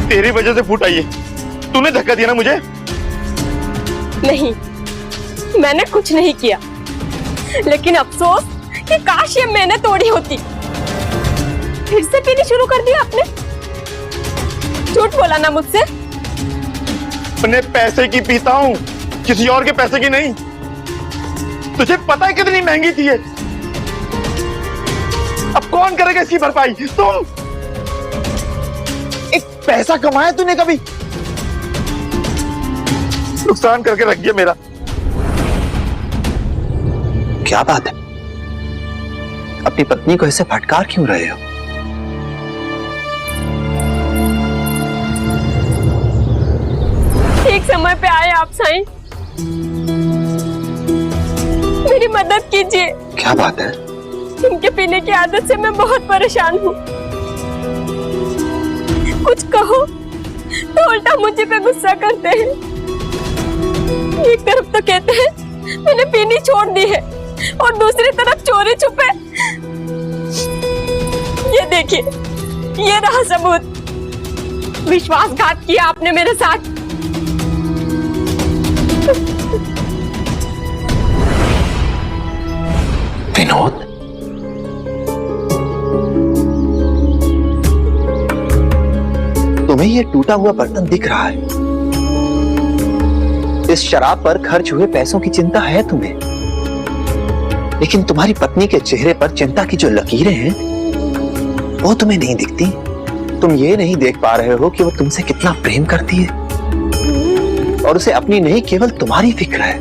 तेरी वजह से फूटा ये। तूने धक्का दिया ना मुझे। नहीं, मैंने कुछ नहीं किया, लेकिन अफसोस कि काश ये मैंने तोड़ी होती। फिर से पीनी शुरू कर दिया आपने। झूठ बोला ना मुझसे। अपने पैसे की पीता हूँ, किसी और के पैसे की नहीं। तुझे पता है कितनी महंगी थी ये? अब कौन करेगा इसकी भरपाई? तुम। एक पैसा कमाया तूने कभी? नुकसान करके रख दिया मेरा। क्या बात है? अपनी पत्नी को ऐसे फटकार क्यों रहे हो? ठीक समय पे आए आप साईं। मेरी मदद कीजिए। क्या बात है? इनके पीने की आदत से मैं बहुत परेशान हूँ। कुछ कहो तो उल्टा मुझे पे गुस्सा करते हैं। एक तरफ तो कहते हैं मैंने पीनी छोड़ दी है, और दूसरी तरफ चोरी छुपे। ये देखिए, ये रहा सबूत। विश्वासघात किया आपने मेरे साथ। विनोद, तुम्हें ये टूटा हुआ बर्तन दिख रहा है। इस शराब पर खर्च हुए पैसों की चिंता है तुम्हें, लेकिन तुम्हारी पत्नी के चेहरे पर चिंता की जो लकीरें हैं वो तुम्हें नहीं दिखती। तुम ये नहीं देख पा रहे हो कि वो तुमसे कितना प्रेम करती है, और उसे अपनी नहीं केवल तुम्हारी फिक्र है।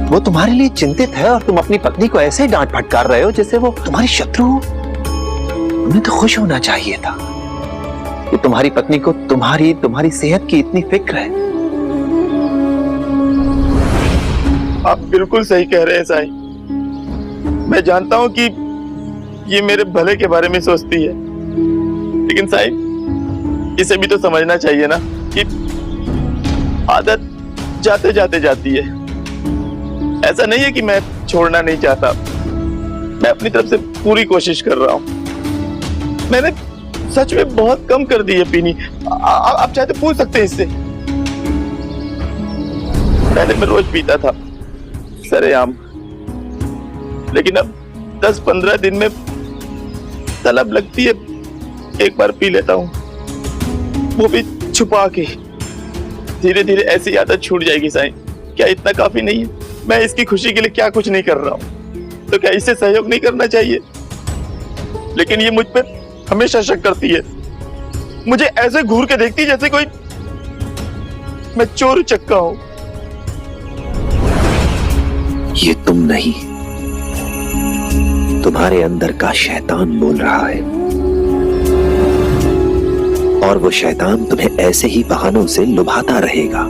वो तुम्हारे लिए चिंतित है, और तुम अपनी पत्नी को ऐसे डांट फटकार रहे हो जैसे वो तुम्हारी शत्रु हो। तुम्हें तो खुश होना चाहिए था कि तुम्हारी पत्नी को तुम्हारी सेहत की इतनी फिक्र है। आप बिल्कुल सही कह रहे हैं साईं। मैं जानता हूं कि ये मेरे भले के बारे में सोचती है, लेकिन साईं इसे भी तो समझना चाहिए ना कि आदत जाते जाते जाती है। ऐसा नहीं है कि मैं छोड़ना नहीं चाहता। मैं अपनी तरफ से पूरी कोशिश कर रहा हूं। मैंने सच में बहुत कम कर दी है पीनी। आप चाहे तो पूछ सकते हैं इससे। पहले मैं रोज पीता था सरेआम, लेकिन अब 10-15 दिन में तलब लगती है, एक बार पी लेता हूं, वो भी छुपा के। धीरे धीरे ऐसी आदत छूट जाएगी साईं। क्या इतना काफी नहीं है? मैं इसकी खुशी के लिए क्या कुछ नहीं कर रहा हूं, तो क्या इससे सहयोग नहीं करना चाहिए? लेकिन ये मुझ पर हमेशा शक करती है। मुझे ऐसे घूर के देखती जैसे कोई मैं चोर चक्का हूं। ये तुम नहीं, तुम्हारे अंदर का शैतान बोल रहा है, और वो शैतान तुम्हें ऐसे ही बहानों से लुभाता रहेगा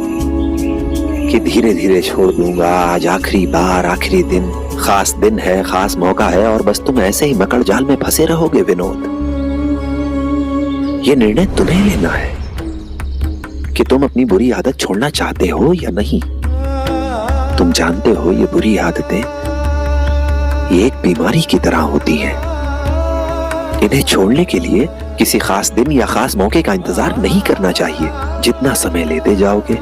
कि धीरे धीरे छोड़ दूंगा, आज आखिरी बार, आखिरी दिन, खास दिन है, खास मौका है, और बस तुम ऐसे ही मकड़ जाल में फंसे रहोगे। विनोद, ये निर्णय तुम्हें लेना है कि तुम अपनी बुरी आदत छोड़ना चाहते हो या नहीं। तुम जानते हो ये बुरी आदतें ये एक बीमारी की तरह होती हैं। इन्हें छोड़ने के लिए किसी खास दिन या खास मौके का इंतजार नहीं करना चाहिए। जितना समय लेते जाओगे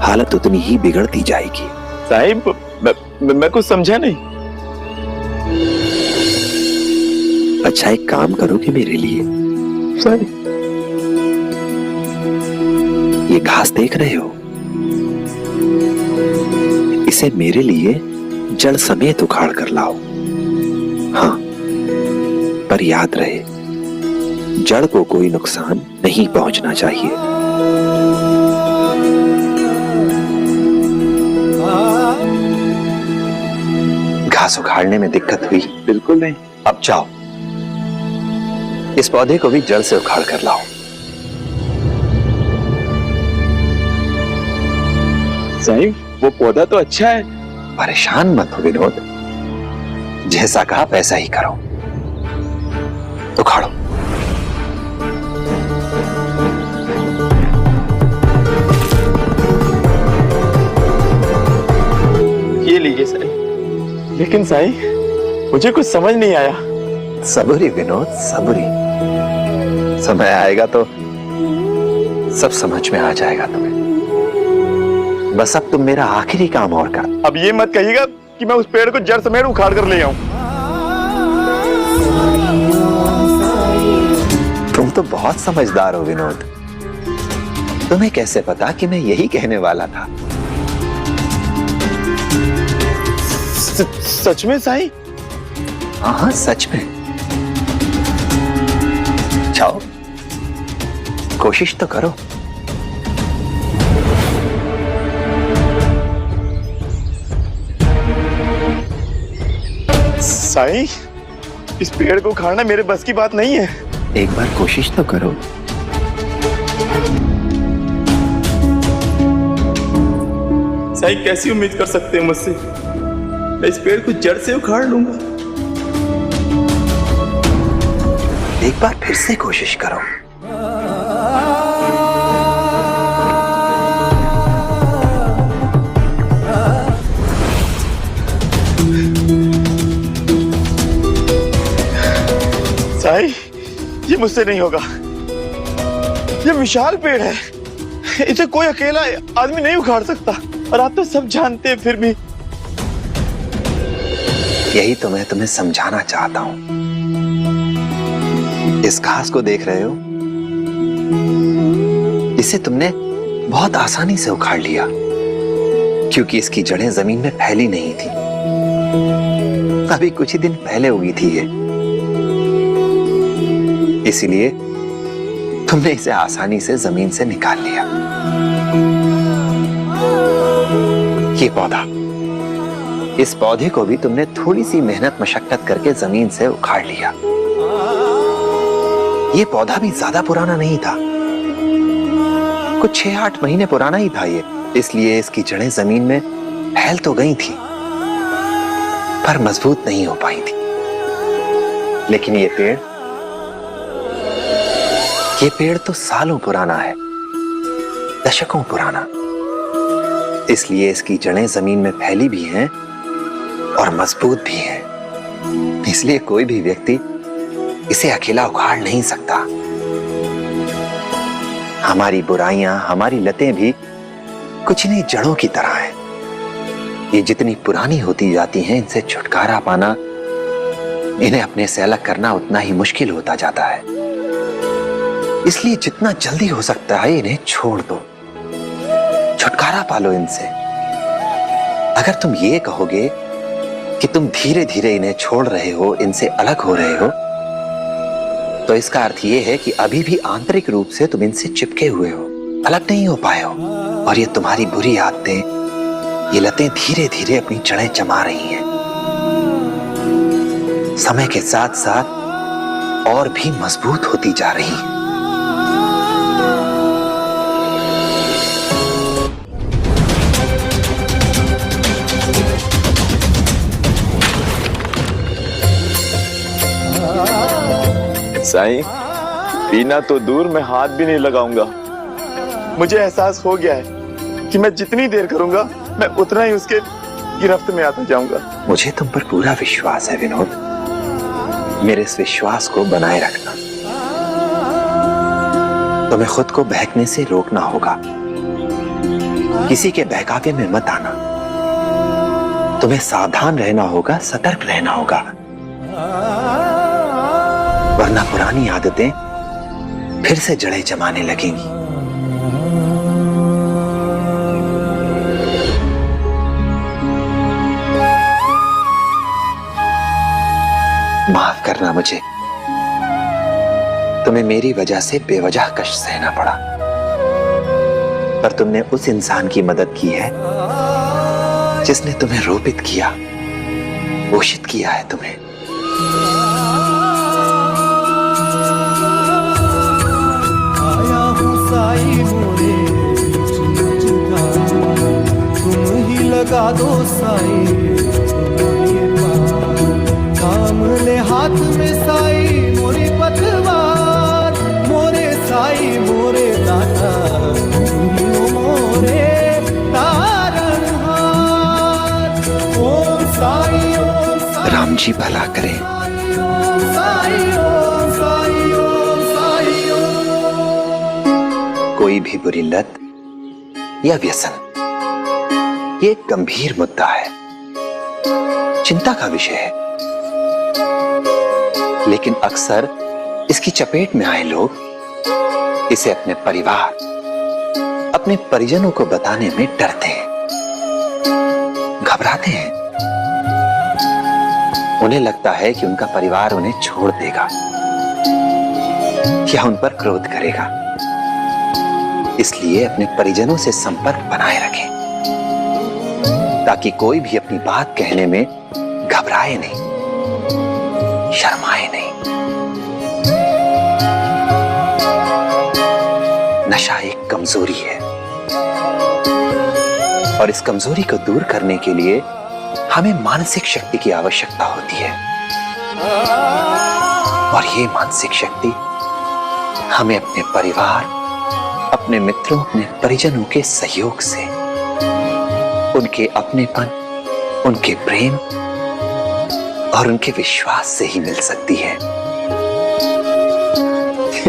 हालत उतनी ही बिगड़ती जाएगी। साहिब, मैं कुछ समझा नहीं। अच्छा, एक काम करोगे मेरे लिए? साहिब, ये घास देख रहे हो, इसे मेरे लिए जड़ समेत उखाड़ कर लाओ। हाँ, पर याद रहे जड़ को कोई नुकसान नहीं पहुंचना चाहिए। घास उखाड़ने में दिक्कत हुई? बिल्कुल नहीं। अब जाओ, इस पौधे को भी जड़ से उखाड़ कर लाओ। साहिब, वो पौधा तो अच्छा है। परेशान मत हो विनोद, जैसा कहा वैसा ही करो। उखाड़ो। ये लीजिए साईं। लेकिन साईं, मुझे कुछ समझ नहीं आया। सबरी विनोद, सबरी समय आएगा तो सब समझ में आ जाएगा तुम्हें। बस अब तुम मेरा आखिरी काम और कर। अब ये मत कहिएगा कि मैं उस पेड़ को जड़ समेत उखाड़ कर ले आऊं। तुम तो बहुत समझदार हो विनोद। तुम्हें कैसे पता कि मैं यही कहने वाला था? सच में साईं? हाँ सच में। जाओ कोशिश तो करो। साईं, इस पेड़ को उखाड़ना मेरे बस की बात नहीं है। एक बार कोशिश तो करो। साईं कैसी उम्मीद कर सकते हैं मुझसे? मैं इस पेड़ को जड़ से उखाड़ लूंगा। एक बार फिर से कोशिश करो। साईं, ये मुझसे नहीं होगा। ये विशाल पेड़ है, इसे कोई अकेला आदमी नहीं उखाड़ सकता। और आप तो सब जानते हैं फिर भी। यही तो मैं तुम्हें समझाना चाहता हूं। इस घास को देख रहे हो? इसे तुमने बहुत आसानी से उखाड़ लिया क्योंकि इसकी जड़ें जमीन में फैली नहीं थी। अभी कुछ ही दिन पहले उगी थी ये, इसीलिए तुमने इसे आसानी से जमीन से निकाल लिया। ये पौधा, इस पौधे को भी तुमने थोड़ी सी मेहनत मशक्कत करके जमीन से उखाड़ लिया। ये पौधा भी ज्यादा पुराना नहीं था, कुछ 6-8 महीने पुराना ही था ये, इसलिए इसकी जड़ें जमीन में फैल तो गई थी पर मजबूत नहीं हो पाई थी। लेकिन ये पेड़ तो सालों पुराना है, दशकों पुराना, इसलिए इसकी जड़ें जमीन में फैली भी हैं और मजबूत भी हैं। इसलिए कोई भी व्यक्ति इसे अकेला उखाड़ नहीं सकता। हमारी बुराइयां, हमारी लतें भी कुछ नहीं जड़ों की तरह हैं। ये जितनी पुरानी होती जाती हैं, इनसे छुटकारा पाना, इन्हें अपने से अलग करना उतना ही मुश्किल होता जाता है। इसलिए जितना जल्दी हो सकता है इन्हें छोड़ दो, छुटकारा पालो इनसे। अगर तुम ये कहोगे कि तुम धीरे धीरे इन्हें छोड़ रहे हो, इनसे अलग हो रहे हो, तो इसका अर्थ ये है कि अभी भी आंतरिक रूप से तुम इनसे चिपके हुए हो, अलग नहीं हो पाए हो। और ये तुम्हारी बुरी आदतें, ये लतें धीरे धीरे अपनी जड़ें जमा रही हैं। समय के साथ साथ और भी मजबूत होती जा रही हैं। साईं, पीना तो दूर, मैं हाथ भी नहीं लगाऊंगा। मुझे एहसास हो गया है कि मैं जितनी देर करूंगा मैं उतना ही उसके गिरफ्त में आता जाऊंगा। मुझे तुम पर पूरा विश्वास है विनोद। मेरे इस विश्वास को बनाए रखना। तुम्हें खुद को बहकने से रोकना होगा, किसी के बहकावे में मत आना। तुम्हें सावधान रहना होगा, सतर्क रहना होगा, वरना पुरानी आदतें फिर से जड़ें जमाने लगेंगी। माफ करना मुझे, तुम्हें मेरी वजह से बेवजह कष्ट सहना पड़ा, पर तुमने उस इंसान की मदद की है जिसने तुम्हें रोपित किया, पोषित किया है तुम्हें। लगा दो साई, थाम ले हाथ में साई मोरी पतवार, मोरे साई मोरे दाता, मोरे तारणहार। ओम साई ओम साई, राम जी भला करे। ओम साई ओम साई ओम साई ओम कोई भी बुरी लत या व्यसन ये एक गंभीर मुद्दा है, चिंता का विषय है। लेकिन अक्सर इसकी चपेट में आए लोग इसे अपने परिवार, अपने परिजनों को बताने में डरते हैं, घबराते हैं। उन्हें लगता है कि उनका परिवार उन्हें छोड़ देगा या उन पर क्रोध करेगा। इसलिए अपने परिजनों से संपर्क बनाए रखें ताकि कोई भी अपनी बात कहने में घबराए नहीं, शर्माए नहीं। नशा एक कमजोरी है और इस कमजोरी को दूर करने के लिए हमें मानसिक शक्ति की आवश्यकता होती है। और ये मानसिक शक्ति हमें अपने परिवार, अपने मित्रों, अपने परिजनों के सहयोग से, उनके अपनेपन, उनके प्रेम और उनके विश्वास से ही मिल सकती है।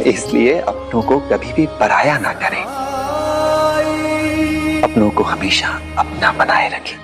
इसलिए अपनों को कभी भी पराया ना करें, अपनों को हमेशा अपना बनाए रखें।